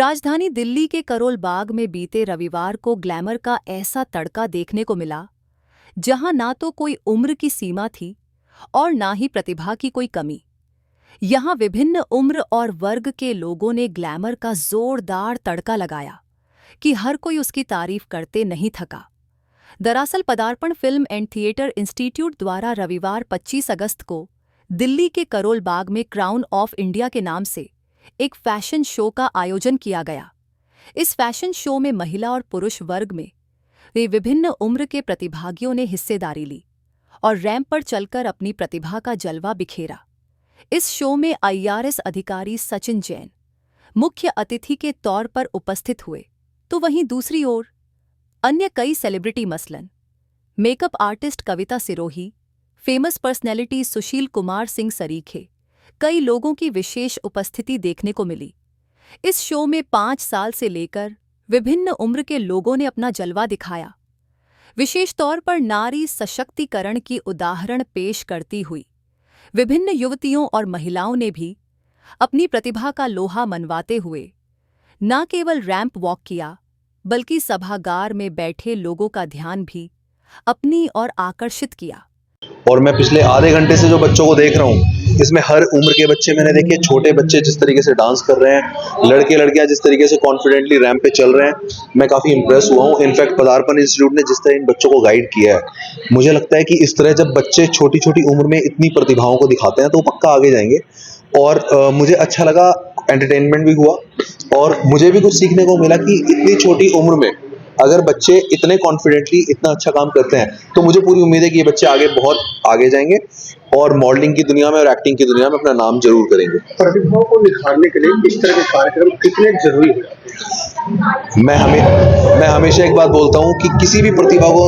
राजधानी दिल्ली के करोल बाग में बीते रविवार को ग्लैमर का ऐसा तड़का देखने को मिला जहां ना तो कोई उम्र की सीमा थी और ना ही प्रतिभा की कोई कमी। यहां विभिन्न उम्र और वर्ग के लोगों ने ग्लैमर का जोरदार तड़का लगाया कि हर कोई उसकी तारीफ करते नहीं थका। दरअसल पदार्पण फिल्म एंड थिएटर इंस्टीट्यूट द्वारा रविवार 25 अगस्त को दिल्ली के करोल बाग में क्राउन ऑफ इंडिया के नाम से एक फैशन शो का आयोजन किया गया। इस फैशन शो में महिला और पुरुष वर्ग में वे विभिन्न उम्र के प्रतिभागियों ने हिस्सेदारी ली और रैंप पर चलकर अपनी प्रतिभा का जलवा बिखेरा। इस शो में आईआरएस अधिकारी सचिन जैन मुख्य अतिथि के तौर पर उपस्थित हुए, तो वहीं दूसरी ओर अन्य कई सेलिब्रिटी मसलन मेकअप आर्टिस्ट कविता सिरोही, फेमस पर्सनैलिटी सुशील कुमार सिंह सरीखे, कई लोगों की विशेष उपस्थिति देखने को मिली। इस शो में 5 साल से लेकर विभिन्न उम्र के लोगों ने अपना जलवा दिखाया। विशेष तौर पर नारी सशक्तिकरण की उदाहरण पेश करती हुई विभिन्न युवतियों और महिलाओं ने भी अपनी प्रतिभा का लोहा मनवाते हुए न केवल रैंप वॉक किया बल्कि सभागार में बैठे लोगों का ध्यान भी अपनी ओर आकर्षित किया। और मैं पिछले आधे घंटे से जो बच्चों को देख रहा हूँ, इसमें हर उम्र के बच्चे मैंने देखे। छोटे बच्चे जिस तरीके से डांस कर रहे हैं, लड़के लड़कियां जिस तरीके से कॉन्फिडेंटली रैंप पे चल रहे हैं, मैं काफ़ी इंप्रेस हुआ हूँ। इनफैक्ट पदार्पण इंस्टीट्यूट ने जिस तरह इन बच्चों को गाइड किया है, मुझे लगता है कि इस तरह जब बच्चे छोटी छोटी उम्र में इतनी प्रतिभाओं को दिखाते हैं तो वो पक्का आगे जाएंगे। और मुझे अच्छा लगा, एंटरटेनमेंट भी हुआ और मुझे भी कुछ सीखने को मिला कि इतनी छोटी उम्र में अगर बच्चे इतने कॉन्फिडेंटली इतना अच्छा काम करते हैं तो मुझे पूरी उम्मीद है कि ये बच्चे आगे बहुत आगे जाएंगे और मॉडलिंग की दुनिया में और एक्टिंग की दुनिया में अपना नाम जरूर करेंगे। प्रतिभाओं को निखारने के लिए इस तरह के कार्यक्रम कितने जरूरी हैं? मैं हमेशा एक बात बोलता हूँ कि किसी भी प्रतिभा को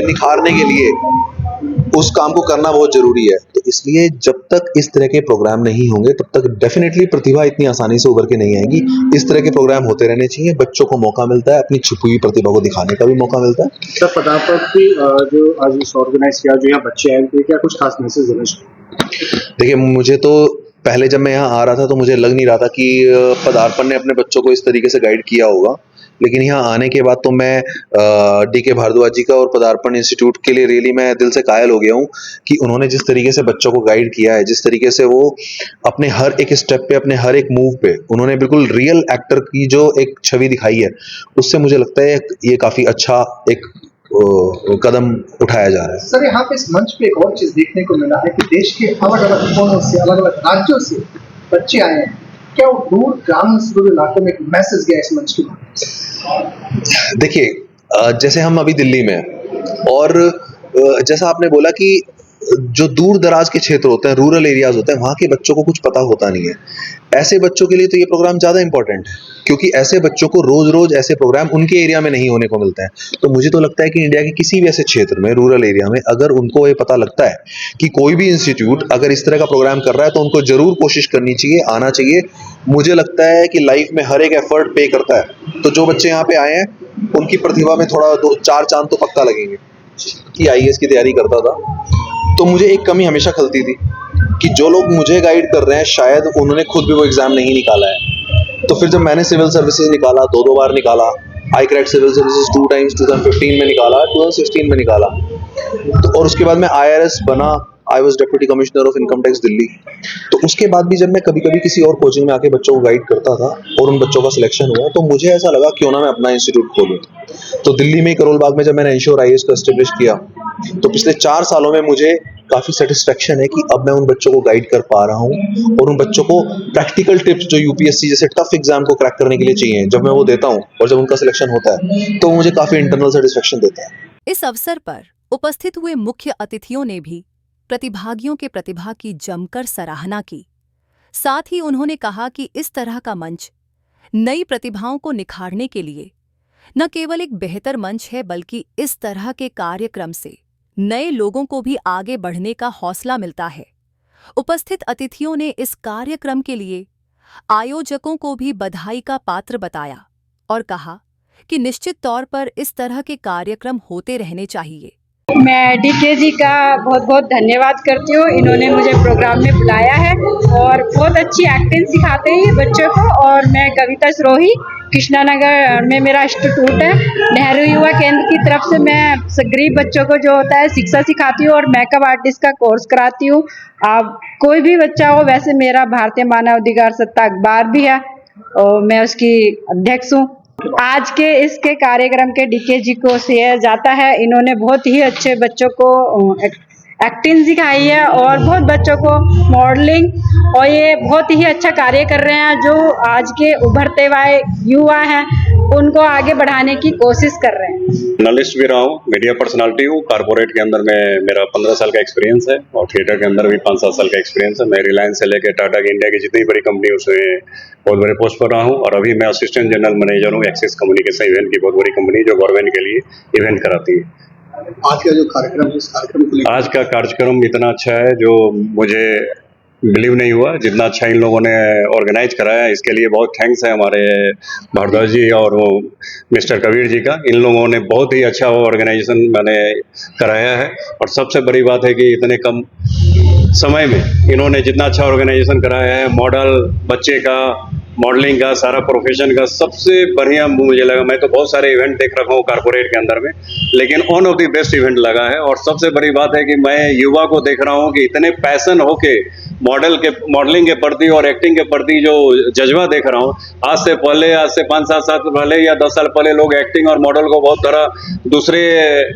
निखारने के लिए उस काम को करना बहुत जरूरी है। तो इसलिए जब तक इस तरह के प्रोग्राम नहीं होंगे तब तक डेफिनेटली प्रतिभा इतनी आसानी से उभर के नहीं आएगी। इस तरह के प्रोग्राम होते रहने चाहिए, बच्चों को मौका मिलता है, अपनी छुपी हुई प्रतिभा को दिखाने का भी मौका मिलता है। सर, पदार्पण की जो आज ऑर्गेनाइज किया, जो यहाँ बच्चे आए थे, क्या कुछ खास मैसेज देना चाहिए? देखिए, मुझे तो पहले जब मैं यहाँ आ रहा था तो मुझे लग नहीं रहा था कि पदार्पण ने अपने बच्चों को इस तरीके से गाइड किया होगा, लेकिन यहाँ आने के बाद तो मैं डीके भारद्वाज जी का और पदार्पण इंस्टीट्यूट के लिए रियली मैं दिल से कायल हो गया हूँ कि उन्होंने जिस तरीके से बच्चों को गाइड किया है, जिस तरीके से वो अपने हर एक स्टेप पे, अपने हर एक मूव पे उन्होंने बिल्कुल रियल एक्टर की जो एक छवि दिखाई है, उससे मुझे लगता है ये काफ़ी अच्छा एक कदम उठाया जा रहा है। सर, यहाँ पे इस मंच पे एक और चीज देखने को मिला है कि देश के अलग अलग कोनों से, अलग अलग राज्यों से बच्चे आए हैं। क्या वो दूर ग्रामीण सुदूर इलाकों में एक मैसेज गया इस मंच के माध्यम से? देखिए, जैसे हम अभी दिल्ली में हैं और जैसा आपने बोला कि जो दूर दराज के क्षेत्र होते हैं, रूरल एरियाज होते हैं, वहाँ के बच्चों को कुछ पता होता नहीं है। ऐसे बच्चों के लिए तो ये प्रोग्राम ज़्यादा इंपॉर्टेंट है, क्योंकि ऐसे बच्चों को रोज रोज ऐसे प्रोग्राम उनके एरिया में नहीं होने को मिलते हैं। तो मुझे तो लगता है कि इंडिया के किसी भी ऐसे क्षेत्र में, रूरल एरिया में, अगर उनको ये पता लगता है कि कोई भी इंस्टीट्यूट अगर इस तरह का प्रोग्राम कर रहा है तो उनको जरूर कोशिश करनी चाहिए, आना चाहिए। मुझे लगता है कि लाइफ में हर एक एफर्ट पे करता है। तो जो बच्चे यहाँ पे आए हैं उनकी प्रतिभा में थोड़ा 2-4 चांद तो पक्का लगेंगे। कि आईएएस की तैयारी करता था तो मुझे एक कमी हमेशा खलती थी कि जो लोग मुझे गाइड कर रहे हैं शायद उन्होंने खुद भी वो एग्जाम नहीं निकाला है। तो फिर जब मैंने सिविल सर्विसेज निकाला, 2-2 बार निकाला, I crack civil services 2 times, 2015 में निकाला, 2016 में निकाला, तो और उसके बाद मैं आईआरएस बना, I was deputy commissioner of income tax Delhi. तो उसके बाद भी जब मैं कभी कभी किसी और कोचिंग में आके बच्चों को गाइड करता था और उन बच्चों का सिलेक्शन हुआ, तो मुझे ऐसा लगा क्यों ना मैं अपना इंस्टीट्यूट खोलूं। तो दिल्ली में करोल बाग में जब मैंने इंश्योर आईएएस को एस्टेब्लिश किया, तो पिछले 4 सालों में मुझे काफ़ी सेटिस्फेक्शन है कि अब मैं उन बच्चों को गाइड कर पा रहा हूँ और उन बच्चों को प्रैक्टिकल टिप्स जो यूपीएससी जैसे टफ एग्जाम को क्रैक करने के लिए चाहिए, जब मैं वो देता हूँ और जब उनका सिलेक्शन होता है तो मुझे काफ़ी इंटरनल सेटिस्फेक्शन देता है। इस अवसर पर उपस्थित हुए मुख्य अतिथियों ने भी प्रतिभागियों के प्रतिभा की जमकर सराहना की। साथ ही उन्होंने कहा कि इस तरह का मंच नई प्रतिभाओं को निखारने के लिए न केवल एक बेहतर मंच है, बल्कि इस तरह के कार्यक्रम से नए लोगों को भी आगे बढ़ने का हौसला मिलता है। उपस्थित अतिथियों ने इस कार्यक्रम के लिए आयोजकों को भी बधाई का पात्र बताया और कहा कि निश्चित तौर पर इस तरह के कार्यक्रम होते रहने चाहिए। मैं डीके जी का बहुत बहुत धन्यवाद करती हूँ, इन्होंने मुझे प्रोग्राम में बुलाया है और बहुत अच्छी एक्टिंग सिखाते हैं ये बच्चों को। और मैं कविता सरोही, कृष्णानगर में मेरा इंस्टीट्यूट है, नेहरू युवा केंद्र की तरफ से मैं गरीब बच्चों को जो होता है शिक्षा सिखाती हूँ और मेकअप आर्टिस्ट का कोर्स कराती हूँ। आप कोई भी बच्चा हो, वैसे मेरा भारतीय मानव अधिकार सत्ता अखबार भी है और मैं उसकी अध्यक्ष हूँ। आज के इसके कार्यक्रम के डीके जी को श्रेय जाता है, इन्होंने बहुत ही अच्छे बच्चों को एक्टिंग सिखाई है और बहुत बच्चों को मॉडलिंग, और ये बहुत ही अच्छा कार्य कर रहे हैं। जो आज के उभरते हुए युवा हैं उनको आगे बढ़ाने की कोशिश कर रहे हैं। जर्नलिस्ट भी रहा हूँ, मीडिया पर्सनालिटी हूँ। कारपोरेट के अंदर में मेरा 15 साल का एक्सपीरियंस है और थिएटर के अंदर भी 5-7 साल का एक्सपीरियंस है। मैं रिलायंस से लेकर टाटा की इंडिया की जितनी बड़ी कंपनी उसमें बहुत बड़े पोस्ट पर रहा हूँ और अभी मैं असिस्टेंट जनरल मैनेजर हूँ एक्सिस कम्युनिकेशन इवेंट की बहुत बड़ी कंपनी जो गवर्नमेंट के लिए इवेंट कराती है। आज का जो कार्यक्रम है, इस कार्यक्रम को लेकर आज का कार्यक्रम इतना अच्छा है जो मुझे बिलीव नहीं हुआ जितना अच्छा इन लोगों ने ऑर्गेनाइज कराया। इसके लिए बहुत थैंक्स है हमारे भारद्वाज जी और वो मिस्टर कबीर जी का। इन लोगों ने बहुत ही अच्छा वो ऑर्गेनाइजेशन मैंने कराया है और सबसे बड़ी बात है कि इतने कम समय में इन्होंने जितना अच्छा ऑर्गेनाइजेशन कराया है, मॉडल बच्चे का, मॉडलिंग का, सारा प्रोफेशन का सबसे बढ़िया मुझे लगा। मैं तो बहुत सारे इवेंट देख रखा हूँ कारपोरेट के अंदर में, लेकिन one of the best event लगा है। और सबसे बड़ी बात है कि मैं युवा को देख रहा हूँ कि इतने पैशन होके मॉडलिंग के प्रति और एक्टिंग के प्रति जो जज्बा देख रहा हूँ। आज से 5-7 साल पहले या 10 साल पहले लोग एक्टिंग और मॉडल को बहुत तरह दूसरे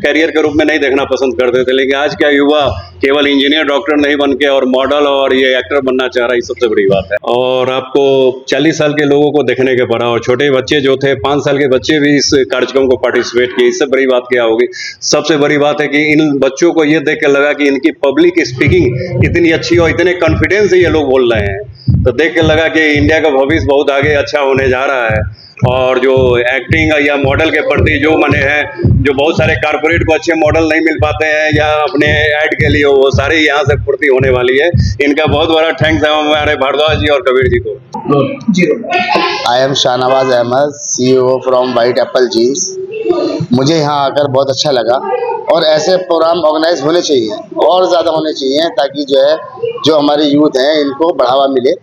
कैरियर के रूप में नहीं देखना पसंद करते थे, लेकिन आज का युवा केवल इंजीनियर डॉक्टर नहीं बन के और मॉडल और ये एक्टर बनना चाह रहा है, ये सबसे बड़ी बात है। और आपको 40 साल के लोगों को देखने के पड़ा और छोटे बच्चे जो थे 5 साल के बच्चे भी इस कार्यक्रम को पार्टिसिपेट किए। इससे बड़ी बात क्या होगी? सबसे बड़ी बात है कि इन बच्चों को ये देख के लगा कि इनकी पब्लिक स्पीकिंग इतनी अच्छी और इतने कॉन्फिडेंस से ये लोग बोल रहे हैं, तो देख के लगा कि इंडिया का भविष्य बहुत आगे अच्छा होने जा रहा है। और जो एक्टिंग या मॉडल के प्रति जो मने हैं, जो बहुत सारे कारपोरेट को अच्छे मॉडल नहीं मिल पाते हैं या अपने ऐड के लिए, वो सारी यहाँ से पूर्ति होने वाली है। इनका बहुत बड़ा थैंक्स है हमारे भारद्वाज जी और कबीर जी को। I am Shahnawaz Ahmed, CEO from white apple jeans. मुझे यहाँ आकर बहुत अच्छा लगा और ऐसे प्रोग्राम ऑर्गेनाइज होने चाहिए और ज़्यादा होने चाहिए ताकि जो है जो हमारे यूथ हैं इनको बढ़ावा मिले,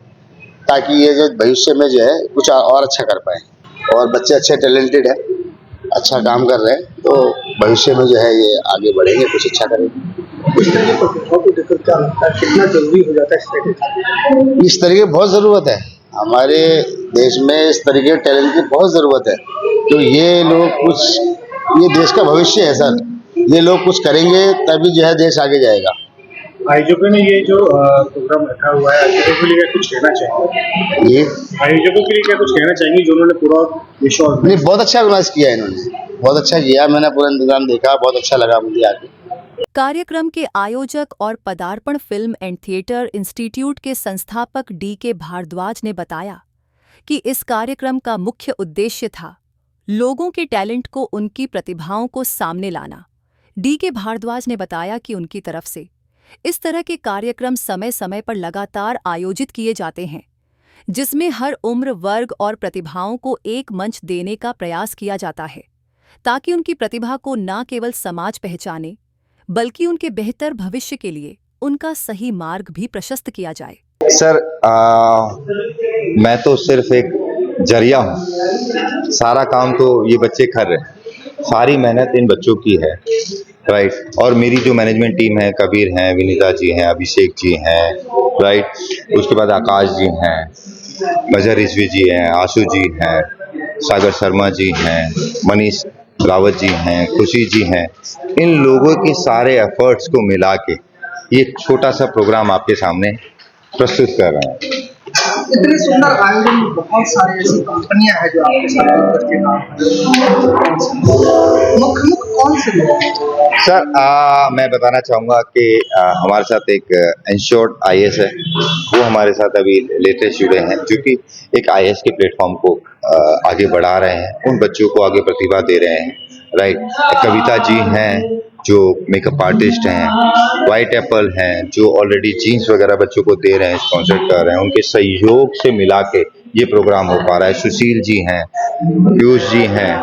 ताकि ये जो भविष्य में जो है कुछ और अच्छा कर पाए। और बच्चे अच्छे टैलेंटेड हैं, अच्छा काम कर रहे हैं, तो भविष्य में जो है ये आगे बढ़ेंगे, कुछ अच्छा करेंगे। इस तरह की प्रतिभाओं को देखकर क्या लगता है कितना जरूरी हो जाता है इस तरह के? इस तरीके बहुत ज़रूरत है हमारे देश में, इस तरीके के टैलेंट की बहुत ज़रूरत है। तो ये लोग कुछ, ये देश का भविष्य है सर, ये लोग कुछ करेंगे तभी जो है देश आगे जाएगा। आयोजकों ने ये जो प्रोग्राम रखा हुआ है, आयोजकों के लिए कुछ कहना चाहिए? ये आयोजकों के लिए क्या कुछ कहना चाहेंगे जो उन्होंने पूरा विश्वास नहीं, बहुत अच्छा ऑर्गेनाइज किया है इन्होंने, बहुत अच्छा किया। मैंने पूरा इंतजाम देखा, बहुत अच्छा लगा मुझे आके। कार्यक्रम के आयोजक और पदार्पण फिल्म एंड थिएटर इंस्टीट्यूट के संस्थापक DK भारद्वाज ने बताया कि इस कार्यक्रम का मुख्य उद्देश्य था लोगों के टैलेंट को, उनकी प्रतिभाओं को सामने लाना। DK भारद्वाज ने बताया कि उनकी तरफ से इस तरह के कार्यक्रम समय समय पर लगातार आयोजित किए जाते हैं, जिसमें हर उम्र, वर्ग और प्रतिभाओं को एक मंच देने का प्रयास किया जाता है, ताकि उनकी प्रतिभा को न केवल समाज पहचाने, बल्कि उनके बेहतर भविष्य के लिए उनका सही मार्ग भी प्रशस्त किया जाए। सर मैं तो सिर्फ एक जरिया हूँ, सारा काम तो ये बच्चे कर रहे हैं, सारी मेहनत इन बच्चों की है, राइट। और मेरी जो मैनेजमेंट टीम है, कबीर हैं, विनीता जी हैं, अभिषेक जी हैं, राइट। उसके बाद आकाश जी हैं, मजहर रिजवी जी हैं, आशु जी हैं, सागर शर्मा जी हैं, मनीष रावत जी हैं, खुशी जी हैं। इन लोगों के सारे एफर्ट्स को मिला के ये छोटा सा प्रोग्राम आपके सामने प्रस्तुत कर रहे हैं। इतने सुंदर आयोजन में बहुत सारी ऐसी कंपनियां हैं जो आपके साथ मिलकर के काम कर रही हैं। मुख्य कौन से लोग हैं? सर मैं बताना चाहूँगा कि हमारे साथ एक इंश्योर्ड IAS है, वो हमारे साथ अभी लेटेस्ट जुड़े हैं, जो कि एक IAS के प्लेटफॉर्म को आगे बढ़ा रहे हैं, उन बच्चों को आगे प्रतिभा दे रहे हैं, राइट। कविता जी हैं जो मेकअप आर्टिस्ट हैं, वाइट एप्पल हैं जो ऑलरेडी जीन्स वगैरह बच्चों को दे रहे हैं, स्पॉन्सर कर रहे हैं, उनके सहयोग से मिला के ये प्रोग्राम हो पा रहा है। सुशील जी हैं, पीयूष जी हैं,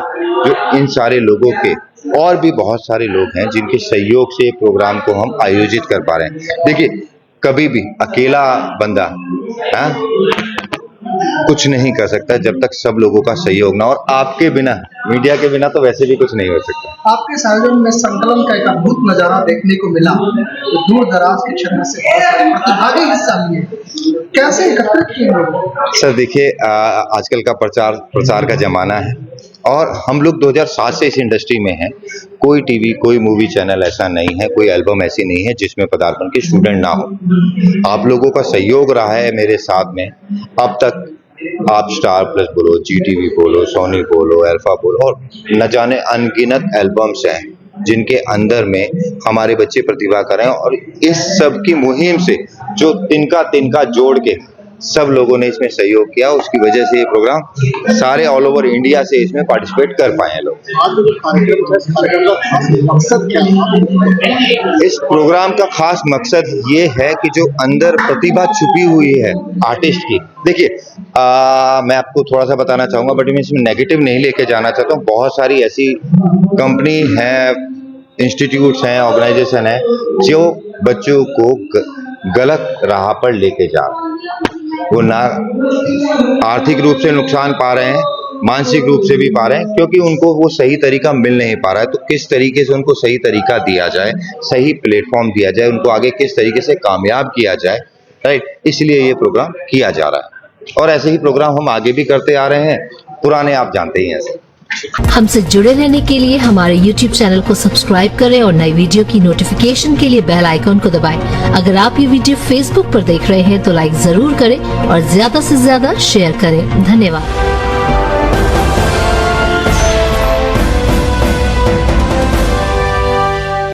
जो इन सारे लोगों के और भी बहुत सारे लोग हैं जिनके सहयोग से प्रोग्राम को हम आयोजित कर पा रहे हैं। देखिए, कभी भी अकेला बंदा कुछ नहीं कर सकता जब तक सब लोगों का सहयोग ना, और आपके बिना, मीडिया के बिना तो वैसे भी कुछ नहीं हो सकता। आपके आयोजन में संकलन का एक अद्भुत नजारा देखने को मिला। तो दूर दराज के क्षेत्र से बहुत सारे प्रतिभागी हिस्सा लिए, कैसे एकत्रित किए लोग? सर देखिए, आजकल का प्रचार का जमाना है और हम लोग 2007 से इस इंडस्ट्री में हैं। कोई टीवी, कोई मूवी चैनल ऐसा नहीं है, कोई एल्बम ऐसी नहीं है जिसमें पदार्पण के स्टूडेंट ना हो। आप लोगों का सहयोग रहा है मेरे साथ में। अब तक आप स्टार प्लस बोलो, जीटीवी बोलो, सोनी बोलो, अल्फा बोलो, और न जाने अनगिनत एल्बम्स हैं जिनके अंदर में हमारे बच्चे प्रतिभा कर रहे हैं। और इस सब की मुहिम से जो तिनका जोड़ के सब लोगों ने इसमें सहयोग किया, उसकी वजह से ये प्रोग्राम सारे ऑल ओवर इंडिया से इसमें पार्टिसिपेट कर पाए हैं लोग। आज जो कार्यक्रम है, इस कार्यक्रम का खास मकसद क्या है? इस प्रोग्राम का खास मकसद ये है कि जो अंदर प्रतिभा छुपी हुई है आर्टिस्ट की, देखिए मैं आपको थोड़ा सा बताना चाहूँगा, बट मैं इसमें नेगेटिव नहीं लेके जाना चाहता हूँ। बहुत सारी ऐसी कंपनी हैं, इंस्टीट्यूट्स हैं, ऑर्गेनाइजेशन है जो बच्चों को गलत राह पर लेके जा रहे हैं। वो ना आर्थिक रूप से नुकसान पा रहे हैं, मानसिक रूप से भी पा रहे हैं, क्योंकि उनको वो सही तरीका मिल नहीं पा रहा है। तो किस तरीके से उनको सही तरीका दिया जाए, सही प्लेटफॉर्म दिया जाए, उनको आगे किस तरीके से कामयाब किया जाए, राइट, इसलिए ये प्रोग्राम किया जा रहा है। और ऐसे ही प्रोग्राम हम आगे भी करते आ रहे हैं, पुराने आप जानते ही हैं ऐसे। हमसे जुड़े रहने के लिए हमारे YouTube चैनल को सब्सक्राइब करें और नई वीडियो की नोटिफिकेशन के लिए बेल आइकॉन को दबाएं। अगर आप ये वीडियो Facebook पर देख रहे हैं तो लाइक जरूर करें और ज्यादा से ज्यादा शेयर करें। धन्यवाद।